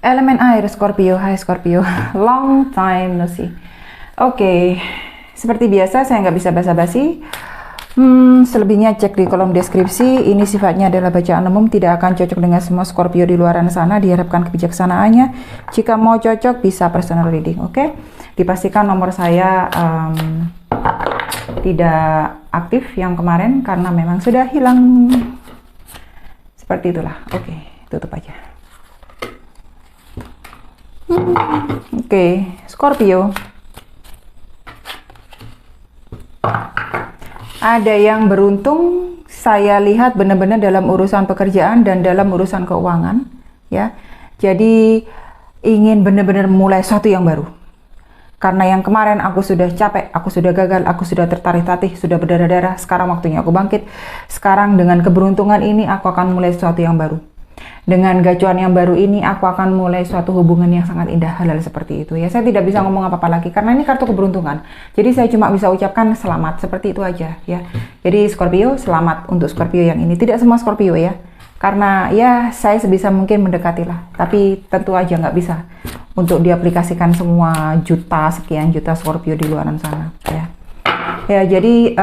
Elemen air Scorpio, hai Scorpio, long time no see. Oke, seperti biasa saya nggak bisa basa-basi. Selebihnya cek di kolom deskripsi. Ini sifatnya adalah bacaan umum, tidak akan cocok dengan semua Scorpio di luaran sana. Diharapkan kebijaksanaannya. Jika mau cocok bisa personal reading, oke? Dipastikan nomor saya tidak aktif yang kemarin karena memang sudah hilang. Seperti itulah. Oke, tutup aja. Oke, Scorpio. Ada yang beruntung, saya lihat benar-benar dalam urusan pekerjaan dan dalam urusan keuangan, ya. Jadi ingin benar-benar mulai sesuatu yang baru. Karena yang kemarin aku sudah capek, aku sudah gagal, aku sudah tertatih-tatih, sudah berdarah-darah. Sekarang waktunya aku bangkit. Sekarang dengan keberuntungan ini aku akan mulai sesuatu yang baru. Dengan gacuan yang baru ini aku akan mulai suatu hubungan yang sangat indah, hal seperti itu ya. Saya tidak bisa ngomong apa-apa lagi karena ini kartu keberuntungan. Jadi saya cuma bisa ucapkan selamat, seperti itu aja ya. Jadi Scorpio, selamat untuk Scorpio yang ini. Tidak semua Scorpio ya. Karena ya saya sebisa mungkin mendekatilah. Tapi tentu aja nggak bisa untuk diaplikasikan semua sekian juta Scorpio di luaran sana ya. Ya jadi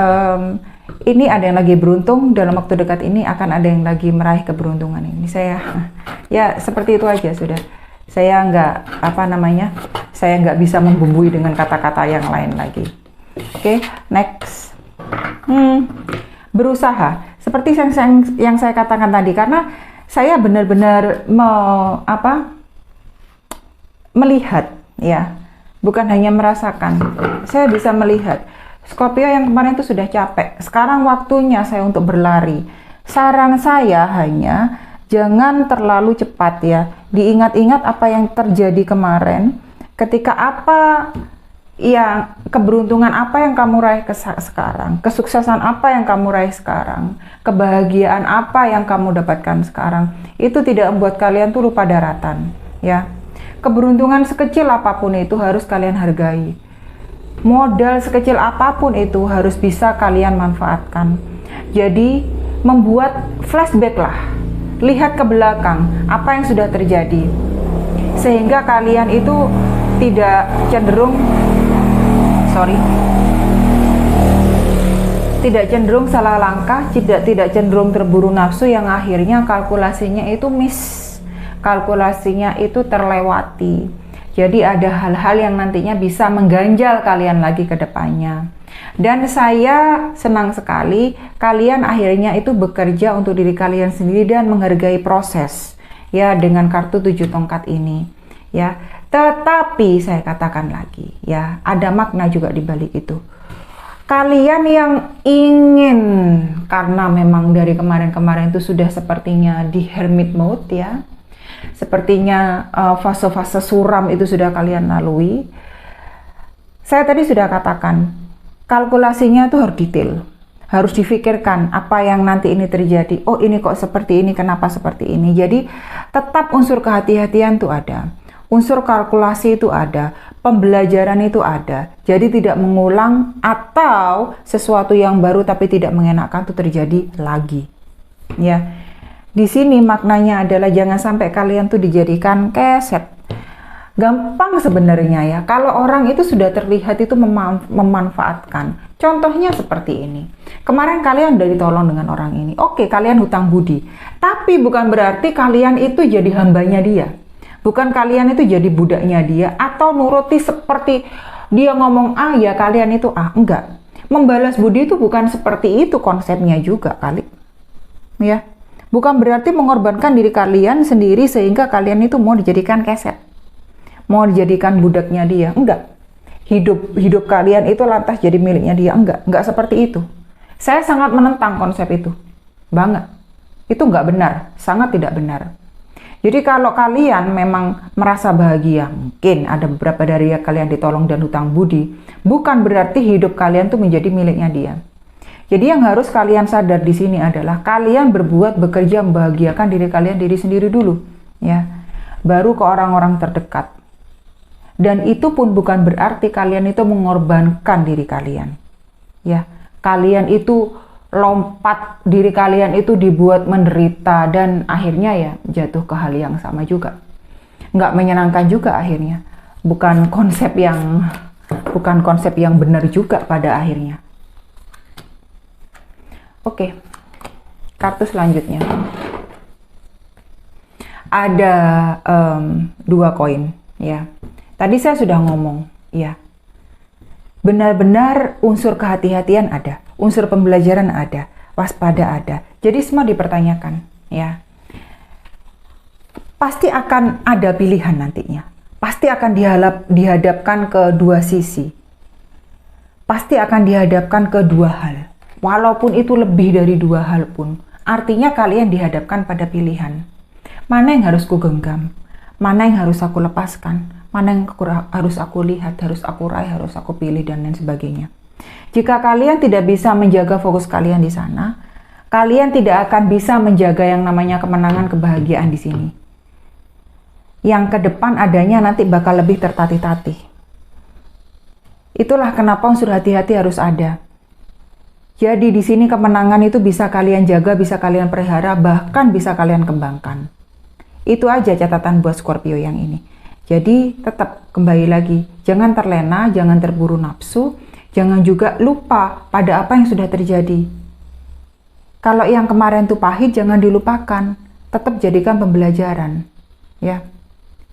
ini ada yang lagi beruntung, dalam waktu dekat ini akan ada yang lagi meraih keberuntungan ini. Saya ya seperti itu aja sudah. Saya saya nggak bisa membumbui dengan kata-kata yang lain lagi. Oke, next. Berusaha seperti yang saya katakan tadi, karena saya benar-benar melihat ya, bukan hanya merasakan. Saya bisa melihat Scorpio yang kemarin itu sudah capek. Sekarang waktunya saya untuk berlari. Saran saya hanya jangan terlalu cepat ya. Diingat-ingat apa yang terjadi kemarin. Ketika keberuntungan apa yang kamu raih sekarang. Kesuksesan apa yang kamu raih sekarang. Kebahagiaan apa yang kamu dapatkan sekarang. Itu tidak membuat kalian tuh lupa daratan ya. Keberuntungan sekecil apapun itu harus kalian hargai. Modal sekecil apapun itu harus bisa kalian manfaatkan. Jadi membuat flashback lah, lihat ke belakang apa yang sudah terjadi, sehingga kalian itu tidak cenderung salah langkah, tidak cenderung terburu nafsu yang akhirnya kalkulasinya itu kalkulasinya itu terlewati. Jadi ada hal-hal yang nantinya bisa mengganjal kalian lagi ke depannya. Dan saya senang sekali kalian akhirnya itu bekerja untuk diri kalian sendiri dan menghargai proses ya dengan kartu 7 tongkat ini ya. Tetapi saya katakan lagi ya, ada makna juga di balik itu. Kalian yang ingin, karena memang dari kemarin-kemarin itu sudah sepertinya di hermit mode ya. Sepertinya fase-fase suram itu sudah kalian lalui. Saya tadi sudah katakan, kalkulasinya itu harus detail. Harus difikirkan apa yang nanti ini terjadi. Oh ini kok seperti ini, kenapa seperti ini. Jadi tetap unsur kehati-hatian itu ada. Unsur kalkulasi itu ada. Pembelajaran itu ada. Jadi tidak mengulang atau sesuatu yang baru tapi tidak mengenakan itu terjadi lagi. Ya. Di sini maknanya adalah jangan sampai kalian tuh dijadikan keset. Gampang sebenarnya ya. Kalau orang itu sudah terlihat itu memanfaatkan. Contohnya seperti ini. Kemarin kalian udah ditolong dengan orang ini. Oke, kalian hutang budi. Tapi bukan berarti kalian itu jadi hambanya dia. Bukan kalian itu jadi budaknya dia atau nuruti seperti dia ngomong A ya kalian itu A. Enggak. Membalas budi itu bukan seperti itu konsepnya juga kali. Ya. Bukan berarti mengorbankan diri kalian sendiri sehingga kalian itu mau dijadikan keset. Mau dijadikan budaknya dia. Enggak. Hidup kalian itu lantas jadi miliknya dia. Enggak seperti itu. Saya sangat menentang konsep itu. Banget. Itu enggak benar. Sangat tidak benar. Jadi kalau kalian memang merasa bahagia, mungkin ada beberapa dari kalian ditolong dan hutang budi, bukan berarti hidup kalian tuh menjadi miliknya dia. Jadi yang harus kalian sadar di sini adalah kalian bekerja membahagiakan diri sendiri dulu, ya. Baru ke orang-orang terdekat. Dan itu pun bukan berarti kalian itu mengorbankan diri kalian, ya. Kalian itu lompat, diri kalian itu dibuat menderita dan akhirnya ya jatuh ke hal yang sama juga. nggak menyenangkan juga akhirnya. Bukan konsep yang benar juga pada akhirnya. Oke, kartu selanjutnya ada 2 koin ya. Tadi saya sudah ngomong ya, benar-benar unsur kehati-hatian ada, unsur pembelajaran ada, waspada ada. Jadi semua dipertanyakan ya. Pasti akan ada pilihan nantinya. Pasti akan dihadapkan ke 2 sisi. Pasti akan dihadapkan ke 2 hal. Walaupun itu lebih dari 2 hal pun. Artinya kalian dihadapkan pada pilihan. Mana yang harus ku genggam? Mana yang harus aku lepaskan? Mana yang harus aku lihat, harus aku raih, harus aku pilih, dan lain sebagainya. Jika kalian tidak bisa menjaga fokus kalian di sana, kalian tidak akan bisa menjaga yang namanya kemenangan, kebahagiaan di sini. Yang ke depan adanya nanti bakal lebih tertatih-tatih. Itulah kenapa unsur hati-hati harus ada. Jadi di sini kemenangan itu bisa kalian jaga, bisa kalian pelihara, bahkan bisa kalian kembangkan. Itu aja catatan buat Scorpio yang ini. Jadi tetap kembali lagi, jangan terlena, jangan terburu nafsu, jangan juga lupa pada apa yang sudah terjadi. Kalau yang kemarin tuh pahit, jangan dilupakan, tetap jadikan pembelajaran. Ya,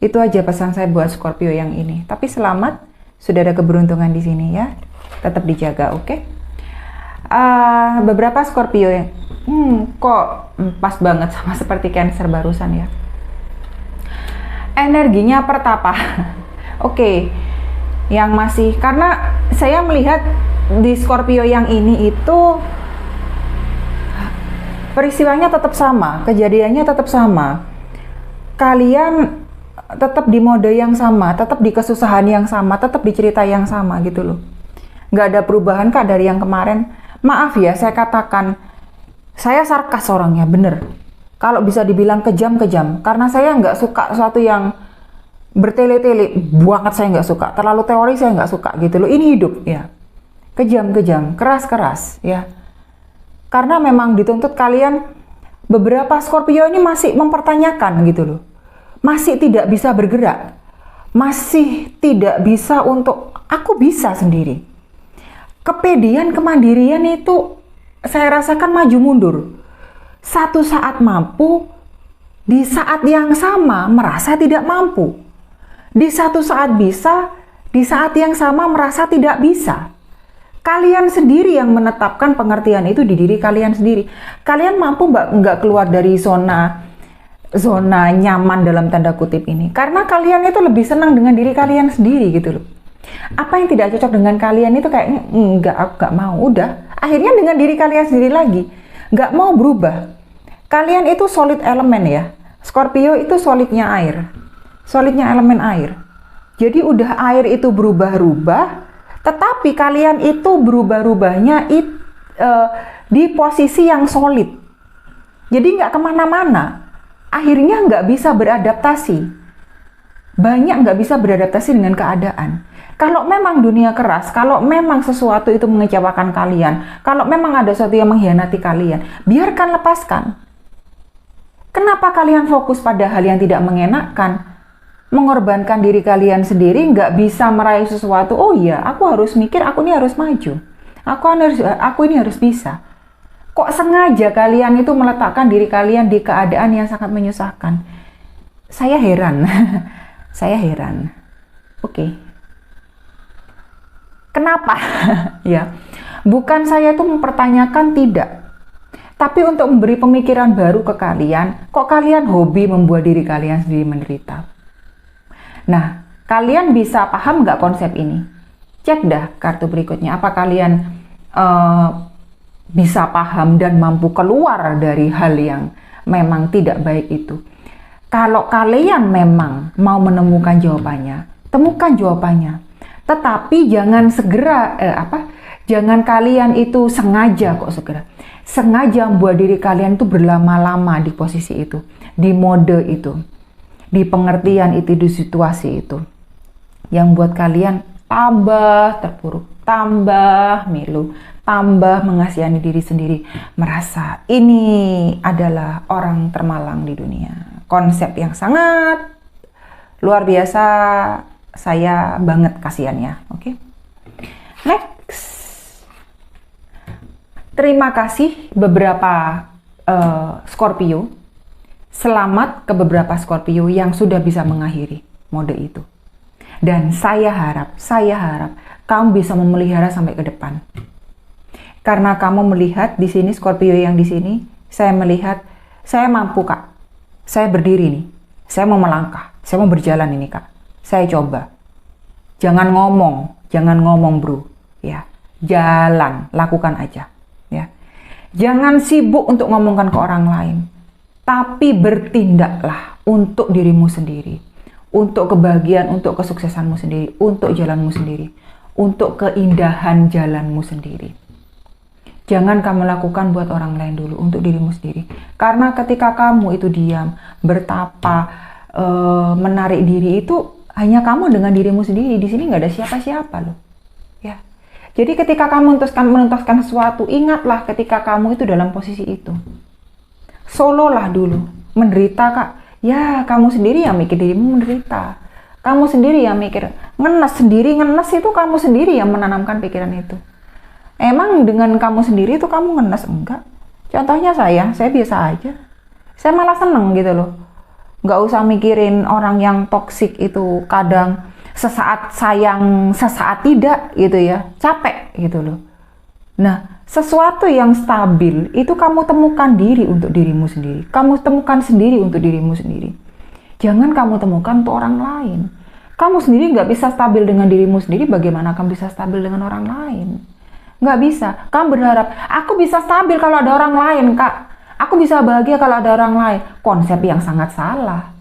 itu aja pesan saya buat Scorpio yang ini. Tapi selamat, sudah ada keberuntungan di sini ya. Tetap dijaga, oke? Beberapa Scorpio yang kok pas banget sama seperti Cancer barusan ya. Energinya pertapa. Oke. Yang masih, karena saya melihat di Scorpio yang ini itu peristiwanya tetap sama, kejadiannya tetap sama. Kalian tetap di mode yang sama, tetap di kesusahan yang sama, tetap di cerita yang sama gitu loh. Nggak ada perubahan kak dari yang kemarin. Maaf ya, saya katakan, saya sarkas orangnya, bener. Kalau bisa dibilang kejam-kejam, karena saya nggak suka sesuatu yang bertele-tele, banget saya nggak suka. Terlalu teori saya nggak suka gitu loh. Ini hidup ya, kejam-kejam, keras-keras ya. Karena memang dituntut kalian, beberapa Scorpio ini masih mempertanyakan gitu loh. Masih tidak bisa bergerak, masih tidak bisa untuk aku bisa sendiri. Kepedean, kemandirian itu saya rasakan maju mundur. Satu saat mampu, di saat yang sama merasa tidak mampu. Di satu saat bisa, di saat yang sama merasa tidak bisa. Kalian sendiri yang menetapkan pengertian itu di diri kalian sendiri. Kalian mampu nggak keluar dari zona nyaman dalam tanda kutip ini, karena kalian itu lebih senang dengan diri kalian sendiri gitu loh. Apa yang tidak cocok dengan kalian itu kayaknya aku nggak mau, udah akhirnya dengan diri kalian sendiri lagi, nggak mau berubah. Kalian itu solid elemen ya, Scorpio itu solidnya air, solidnya elemen air. Jadi udah air itu berubah-ubah, tetapi kalian itu berubah-ubahnya di posisi yang solid, jadi nggak kemana-mana. Akhirnya nggak bisa beradaptasi. Banyak nggak bisa beradaptasi dengan keadaan. Kalau memang dunia keras, kalau memang sesuatu itu mengecewakan kalian, kalau memang ada sesuatu yang mengkhianati kalian, biarkan, lepaskan. Kenapa kalian fokus pada hal yang tidak mengenakan? Mengorbankan diri kalian sendiri, nggak bisa meraih sesuatu. Oh iya, aku harus mikir, aku ini harus maju. Aku ini harus bisa. Kok sengaja kalian itu meletakkan diri kalian di keadaan yang sangat menyusahkan? Saya heran. Saya heran. Oke. Kenapa? Ya. Bukan saya itu mempertanyakan, tidak. Tapi untuk memberi pemikiran baru ke kalian, kok kalian hobi membuat diri kalian sendiri menderita? Nah, kalian bisa paham nggak konsep ini? Cek dah kartu berikutnya. Apa kalian bisa paham dan mampu keluar dari hal yang memang tidak baik itu? Kalau kalian memang mau menemukan jawabannya, temukan jawabannya. Tetapi jangan segera, jangan kalian itu sengaja membuat diri kalian itu berlama-lama di posisi itu, di mode itu, di pengertian itu, di situasi itu, yang buat kalian tambah terpuruk, tambah milu, tambah mengasihani diri sendiri, merasa ini adalah orang termalang di dunia. Konsep yang sangat Luar biasa, saya banget kasihannya. Oke. Next. Terima kasih beberapa Scorpio. Selamat ke beberapa Scorpio yang sudah bisa mengakhiri mode itu. Dan saya harap kamu bisa memelihara sampai ke depan. Karena kamu melihat di sini Scorpio yang di sini, saya melihat saya mampu, Kak. Saya berdiri nih. Saya mau melangkah. Saya mau berjalan ini, Kak. Saya coba. Jangan ngomong, Bro. Ya, jalan, lakukan aja. Ya, jangan sibuk untuk ngomongkan ke orang lain, tapi bertindaklah untuk dirimu sendiri, untuk kebahagiaan, untuk kesuksesanmu sendiri, untuk jalanmu sendiri, untuk keindahan jalanmu sendiri. Jangan kamu lakukan buat orang lain dulu, untuk dirimu sendiri. Karena ketika kamu itu diam, bertapa, menarik diri, itu hanya kamu dengan dirimu sendiri. Di sini nggak ada siapa-siapa loh. Ya. Jadi ketika kamu menuntaskan sesuatu, ingatlah ketika kamu itu dalam posisi itu. Sololah dulu, menderita, Kak. Ya, kamu sendiri yang mikir dirimu menderita. Kamu sendiri yang mikir, ngenes itu kamu sendiri yang menanamkan pikiran itu. Emang dengan kamu sendiri itu kamu ngenes? Enggak. Contohnya saya biasa aja. Saya malah seneng gitu loh. Nggak usah mikirin orang yang toksik itu, kadang sesaat sayang, sesaat tidak gitu ya. Capek gitu loh. Nah, sesuatu yang stabil itu kamu temukan diri untuk dirimu sendiri. Kamu temukan sendiri untuk dirimu sendiri. Jangan kamu temukan untuk orang lain. Kamu sendiri nggak bisa stabil dengan dirimu sendiri, bagaimana kamu bisa stabil dengan orang lain? Nggak bisa. Kamu berharap, aku bisa stabil kalau ada orang lain, Kak. Aku bisa bahagia kalau ada orang lain. Konsep yang sangat salah.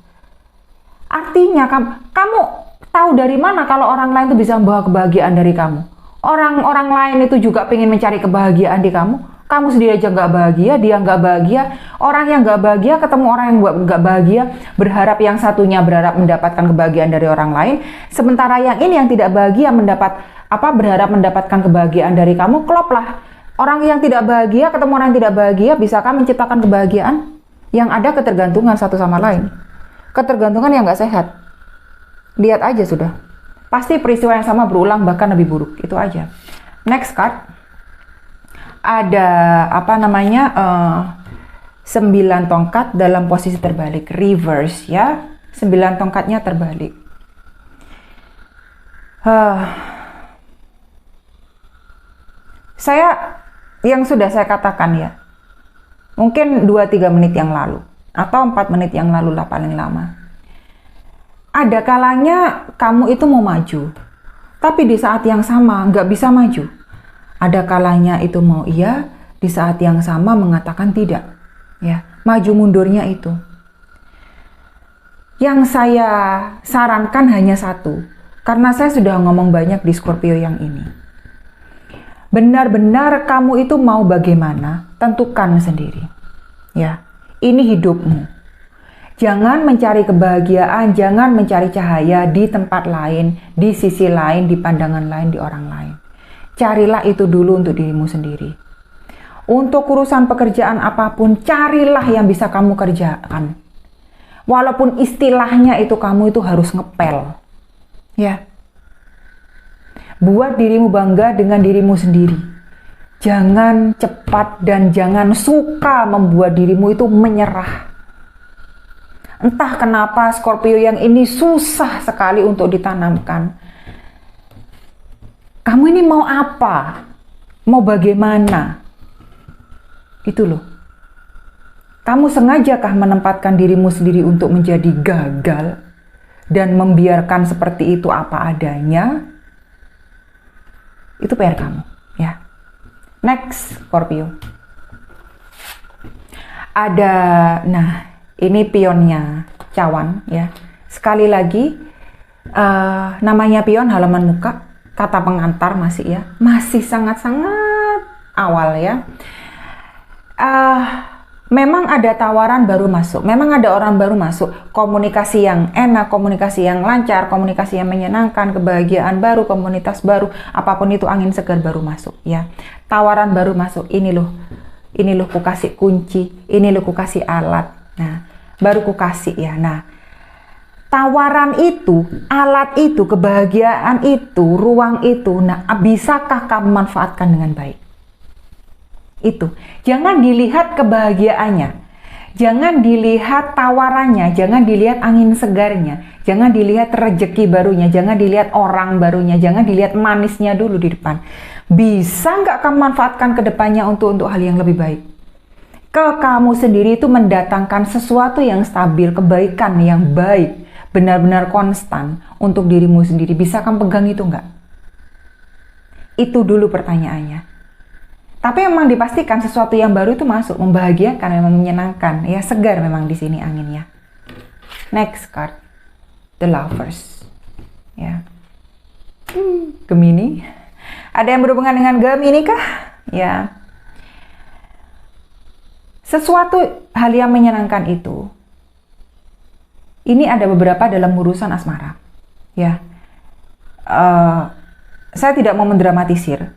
Artinya, kamu tahu dari mana kalau orang lain itu bisa membawa kebahagiaan dari kamu? Orang lain itu juga pengen mencari kebahagiaan di kamu. Kamu sendiri aja nggak bahagia, dia nggak bahagia. Orang yang nggak bahagia ketemu orang yang nggak bahagia, berharap yang satunya berharap mendapatkan kebahagiaan dari orang lain. Sementara yang ini yang tidak bahagia berharap mendapatkan kebahagiaan dari kamu, klop lah. Orang yang tidak bahagia ketemu orang yang tidak bahagia, bisakah menciptakan kebahagiaan? Yang ada ketergantungan satu sama lain. Ketergantungan yang nggak sehat. Lihat aja sudah. Pasti peristiwa yang sama berulang, bahkan lebih buruk. Itu aja. Next card. Ada 9 tongkat dalam posisi terbalik. Reverse ya. 9 tongkatnya terbalik. Yang sudah saya katakan ya, mungkin 2-3 menit yang lalu, atau 4 menit yang lalu lah paling lama. Ada kalanya kamu itu mau maju, tapi di saat yang sama nggak bisa maju. Ada kalanya itu mau iya, di saat yang sama mengatakan tidak. Ya, maju mundurnya itu. Yang saya sarankan hanya satu, karena saya sudah ngomong banyak di Scorpio yang ini. Benar-benar kamu itu mau bagaimana, tentukan sendiri. Ya, ini hidupmu. Jangan mencari kebahagiaan, jangan mencari cahaya di tempat lain, di sisi lain, di pandangan lain, di orang lain. Carilah itu dulu untuk dirimu sendiri. Untuk urusan pekerjaan apapun, carilah yang bisa kamu kerjakan. Walaupun istilahnya itu kamu itu harus ngepel. Ya. Buat dirimu bangga dengan dirimu sendiri. Jangan cepat dan jangan suka membuat dirimu itu menyerah. Entah kenapa Scorpio yang ini susah sekali untuk ditanamkan. Kamu ini mau apa? Mau bagaimana? Itu loh. Kamu sengajakah menempatkan dirimu sendiri untuk menjadi gagal dan membiarkan seperti itu apa adanya? Itu PR kamu, ya. Next, Scorpio. Ini pionnya cawan, ya. Sekali lagi, namanya pion halaman muka, kata pengantar masih ya, masih sangat-sangat awal ya. Memang ada tawaran baru masuk, memang ada orang baru masuk, komunikasi yang enak, komunikasi yang lancar, komunikasi yang menyenangkan, kebahagiaan baru, komunitas baru, apapun itu angin segar baru masuk ya. Tawaran baru masuk, ini loh ku kasih kunci, ini loh ku kasih alat. Nah, baru ku kasih ya. Nah, tawaran itu, alat itu, kebahagiaan itu, ruang itu, nah bisakah kamu manfaatkan dengan baik? Itu, jangan dilihat kebahagiaannya, jangan dilihat tawarannya, jangan dilihat angin segarnya, jangan dilihat rezeki barunya, jangan dilihat orang barunya, jangan dilihat manisnya dulu di depan. Bisa nggak kamu manfaatkan ke depannya untuk hal yang lebih baik? Ke kamu sendiri itu mendatangkan sesuatu yang stabil, kebaikan yang baik, benar-benar konstan untuk dirimu sendiri. Bisa kamu pegang itu nggak? Itu dulu pertanyaannya. Tapi memang dipastikan sesuatu yang baru itu masuk, membahagiakan, memang menyenangkan. Ya, segar memang di sini anginnya. Next card, the Lovers. Ya, Gemini. Ada yang berhubungan dengan Gemini kah? Ya. Sesuatu hal yang menyenangkan itu. Ini ada beberapa dalam urusan asmara. Ya. Saya tidak mau mendramatisir.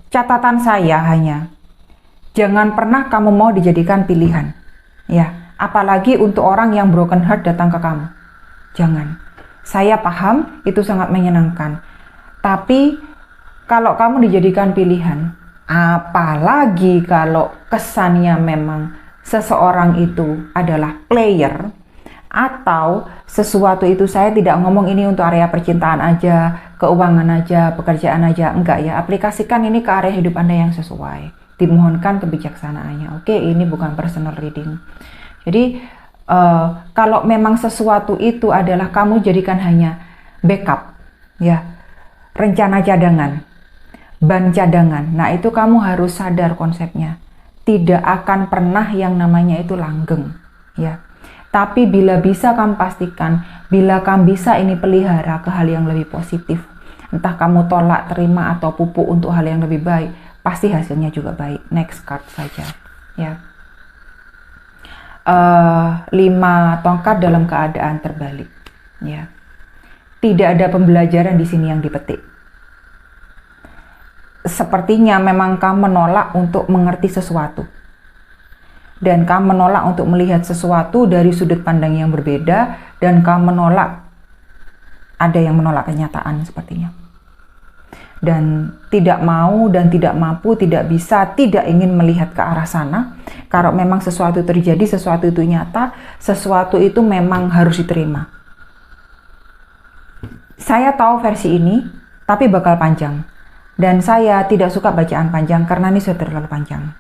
Catatan saya hanya jangan pernah kamu mau dijadikan pilihan. Ya, apalagi untuk orang yang broken heart datang ke kamu. Jangan. Saya paham itu sangat menyenangkan. Tapi kalau kamu dijadikan pilihan, apalagi kalau kesannya memang seseorang itu adalah player, atau sesuatu itu, saya tidak ngomong ini untuk area percintaan aja, keuangan aja, pekerjaan aja, enggak ya, aplikasikan ini ke area hidup Anda yang sesuai, dimohonkan kebijaksanaannya. Oke, ini bukan personal reading. Jadi kalau memang sesuatu itu adalah kamu jadikan hanya backup, ya, rencana cadangan, ban cadangan. Nah, itu kamu harus sadar konsepnya. Tidak akan pernah yang namanya itu langgeng, ya. Tapi bila bisa kamu pastikan, bila kamu bisa ini pelihara ke hal yang lebih positif, entah kamu tolak, terima, atau pupuk untuk hal yang lebih baik, pasti hasilnya juga baik. Next card saja, ya. 5 tongkat dalam keadaan terbalik, ya. Tidak ada pembelajaran di sini yang dipetik. Sepertinya memang kamu menolak untuk mengerti sesuatu. Dan kamu menolak untuk melihat sesuatu dari sudut pandang yang berbeda. Dan kamu menolak, ada yang menolak kenyataan sepertinya. Dan tidak mau dan tidak mampu, tidak bisa, tidak ingin melihat ke arah sana. Kalau memang sesuatu terjadi, sesuatu itu nyata, sesuatu itu memang harus diterima. Saya tahu versi ini, tapi bakal panjang. Dan saya tidak suka bacaan panjang karena ini sudah terlalu panjang.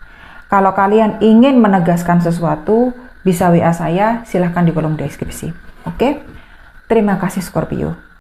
Kalau kalian ingin menegaskan sesuatu, bisa WA saya, silahkan di kolom deskripsi. Oke? Terima kasih Scorpio.